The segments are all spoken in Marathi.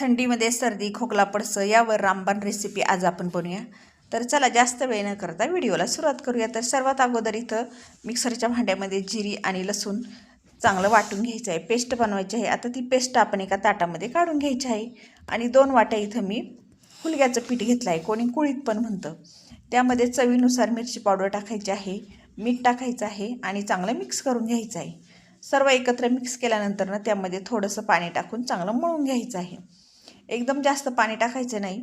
थंडीमध्ये सर्दी खोकला पडसं यावर रामबाण रेसिपी आज आपण बनवूया। तर चला जास्त वेळ न करता व्हिडिओला सुरुवात करूया। तर सर्वात अगोदर इथं मिक्सरच्या भांड्यामध्ये जिरी आणि लसूण चांगलं वाटून घ्यायचं आहे, पेस्ट बनवायची आहे। आता ती पेस्ट आपण एका ताटामध्ये काढून घ्यायची आहे आणि 2 वाट्या इथं मी हुलग्याचं पीठ घेतलं आहे, कोणी कुळीत पण म्हणतं। त्यामध्ये चवीनुसार मिरची पावडर टाकायची आहे, मीठ टाकायचं आहे आणि चांगलं मिक्स करून घ्यायचं आहे। सर्व एकत्र मिक्स केल्यानंतर ना त्यामध्ये थोडंसं पाणी टाकून चांगलं मळून घ्यायचं आहे। एकदम जास्त पाणी टाकायचं नाही,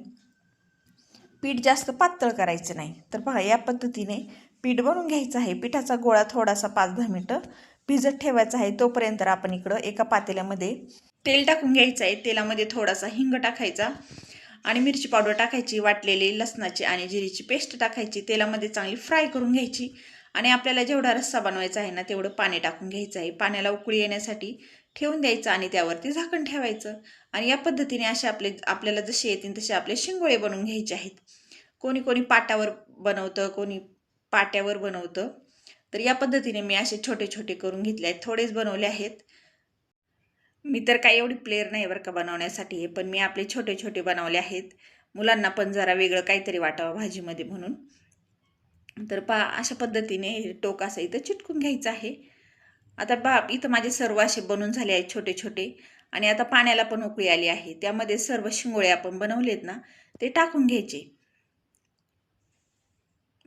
पीठ जास्त पातळ करायचं नाही। तर बघा या पद्धतीने पीठ बनवून घ्यायचं आहे। पिठाचा गोळा थोडासा 5-10 मिनिटं भिजत ठेवायचा आहे। तोपर्यंत आपण इकडं एका पातेल्यामध्ये तेल टाकून घ्यायचं आहे। तेलामध्ये थोडासा हिंग टाकायचा आणि मिरची पावडर टाकायची, वाटलेली लसणाची आणि जिरीची पेस्ट टाकायची, तेलामध्ये चांगली फ्राय करून घ्यायची आणि आपल्याला जेवढा रस्सा बनवायचा आहे ना तेवढं पाणी टाकून घ्यायचं आहे। पाण्याला उकळी येण्यासाठी ठेवून द्यायचं आणि त्यावरती झाकण ठेवायचं आणि या पद्धतीने असे आपल्याला जसे येतील तसे आपले शिंगोळे बनवून घ्यायचे आहेत। कोणी कोणी पाटावर बनवतं, कोणी पाट्यावर बनवतं। तर या पद्धतीने मी असे छोटे छोटे करून घेतले आहेत, थोडेच बनवले आहेत। मी तर काही एवढी प्लेयर नाही बरं का बनवण्यासाठी, पण मी आपले छोटे छोटे बनवले आहेत, मुलांना पण जरा वेगळं काहीतरी वाटावं भाजीमध्ये म्हणून। तर पहा अशा पद्धतीने टोक असं इथं चिटकून घ्यायचं आहे। आता इथं माझे सर्व असे बनून झाले आहेत छोटे छोटे आणि आता पाण्याला पण उकळी आली आहे। त्यामध्ये सर्व शिंगोळे आपण बनवलेत ना ते टाकून घ्यायचे।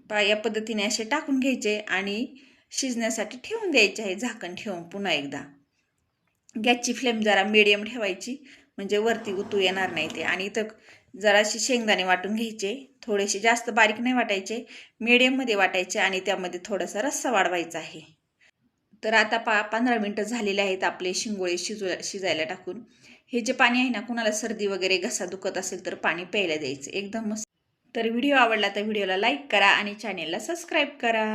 पहा या पद्धतीने असे टाकून घ्यायचे आणि शिजण्यासाठी ठेवून द्यायचे आहे झाकण ठेवून। पुन्हा एकदा गॅसची फ्लेम जरा मीडियम ठेवायची, म्हणजे वरती उतू येणार नाही ते। आणि इथं जराशी शेंगदाणे वाटून घ्यायचे, थोडेसे जास्त बारीक नाही वाटायचे, मीडियममध्ये वाटायचे आणि त्यामध्ये थोडासा रस्सा वाढवायचा आहे। तर आता 15 मिनिटं झालेले आहेत आपले शिंगोळे शिजायला टाकून। हे जे पाणी आहे ना, कुणाला सर्दी वगैरे घसा दुखत असेल तर पाणी प्यायला द्यायचं, एकदम मस्त। तर व्हिडिओ आवडला तर व्हिडिओला लाईक करा आणि चॅनेलला सबस्क्राईब करा।